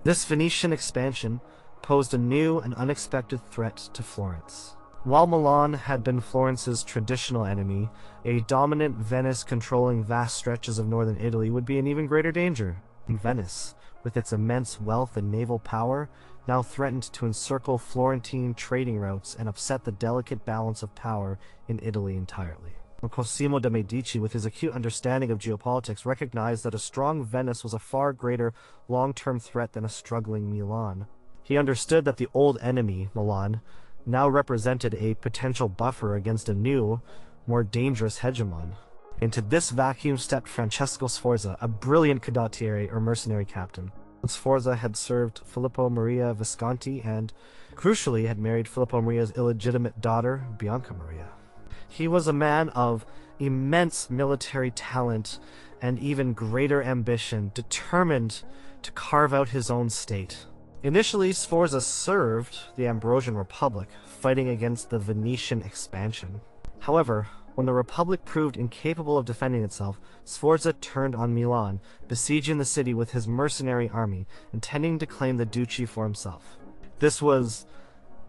This Venetian expansion posed a new and unexpected threat to Florence. While Milan had been Florence's traditional enemy, a dominant Venice controlling vast stretches of northern Italy would be an even greater danger. Venice, with its immense wealth and naval power, now threatened to encircle Florentine trading routes and upset the delicate balance of power in Italy entirely. Cosimo de Medici, with his acute understanding of geopolitics, recognized that a strong Venice was a far greater long-term threat than a struggling Milan. He understood that the old enemy, Milan, now represented a potential buffer against a new, more dangerous hegemon. Into this vacuum stepped Francesco Sforza, a brilliant condottiere or mercenary captain. Sforza had served Filippo Maria Visconti and, crucially, had married Filippo Maria's illegitimate daughter, Bianca Maria. He was a man of immense military talent and even greater ambition, determined to carve out his own state. Initially, Sforza served the Ambrosian Republic, fighting against the Venetian expansion. However, when the Republic proved incapable of defending itself, Sforza turned on Milan, besieging the city with his mercenary army, intending to claim the duchy for himself. This was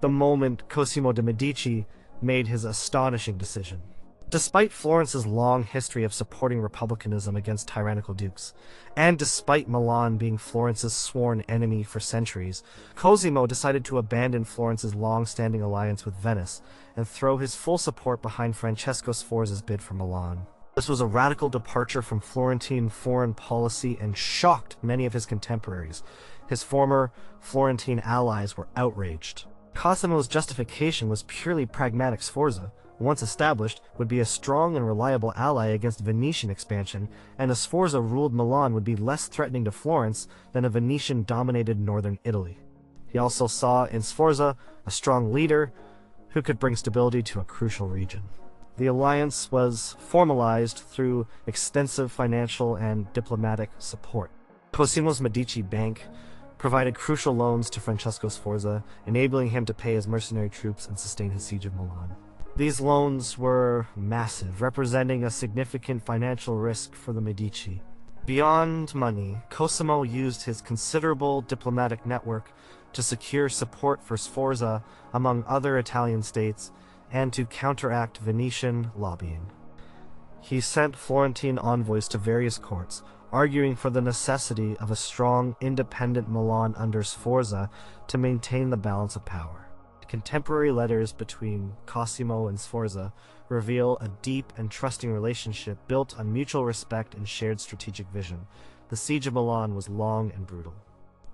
the moment Cosimo de Medici made his astonishing decision. Despite Florence's long history of supporting republicanism against tyrannical dukes, and despite Milan being Florence's sworn enemy for centuries, Cosimo decided to abandon Florence's long-standing alliance with Venice and throw his full support behind Francesco Sforza's bid for Milan. This was a radical departure from Florentine foreign policy and shocked many of his contemporaries. His former Florentine allies were outraged. Cosimo's justification was purely pragmatic. Sforza, once established, would be a strong and reliable ally against Venetian expansion, and a Sforza ruled Milan would be less threatening to Florence than a Venetian-dominated northern Italy. He also saw in Sforza a strong leader who could bring stability to a crucial region. The alliance was formalized through extensive financial and diplomatic support. Cosimo's Medici Bank provided crucial loans to Francesco Sforza, enabling him to pay his mercenary troops and sustain his siege of Milan. These loans were massive, representing a significant financial risk for the Medici. Beyond money, Cosimo used his considerable diplomatic network to secure support for Sforza among other Italian states and to counteract Venetian lobbying. He sent Florentine envoys to various courts, arguing for the necessity of a strong, independent Milan under Sforza to maintain the balance of power. Contemporary letters between Cosimo and Sforza reveal a deep and trusting relationship built on mutual respect and shared strategic vision. The siege of Milan was long and brutal.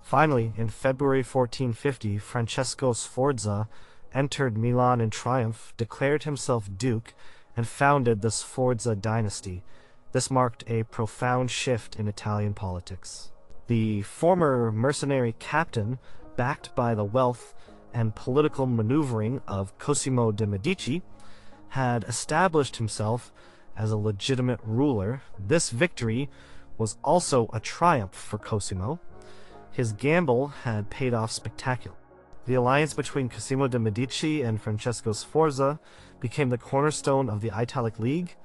Finally, in February 1450, Francesco Sforza entered Milan in triumph, declared himself duke, and founded the Sforza dynasty. This marked a profound shift in Italian politics. The former mercenary captain, backed by the wealth and political maneuvering of Cosimo de Medici, had established himself as a legitimate ruler. This victory was also a triumph for Cosimo. His gamble had paid off spectacularly. The alliance between Cosimo de Medici and Francesco Sforza became the cornerstone of the Italic League,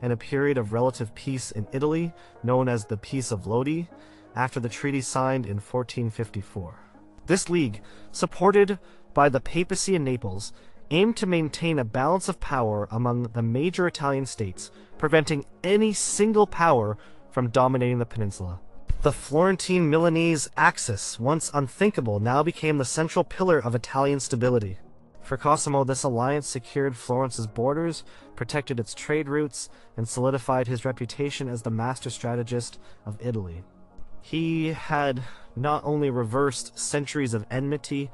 and a period of relative peace in Italy, known as the Peace of Lodi, after the treaty signed in 1454. This league, supported by the papacy in Naples, aimed to maintain a balance of power among the major Italian states, preventing any single power from dominating the peninsula. The Florentine-Milanese axis, once unthinkable, now became the central pillar of Italian stability. For Cosimo, this alliance secured Florence's borders, protected its trade routes, and solidified his reputation as the master strategist of Italy. He had not only reversed centuries of enmity,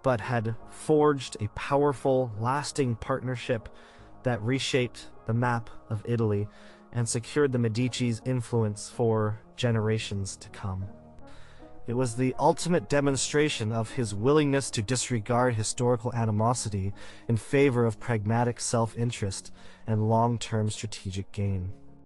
but had forged a powerful, lasting partnership that reshaped the map of Italy and secured the Medici's influence for generations to come. It was the ultimate demonstration of his willingness to disregard historical animosity in favor of pragmatic self-interest and long-term strategic gain.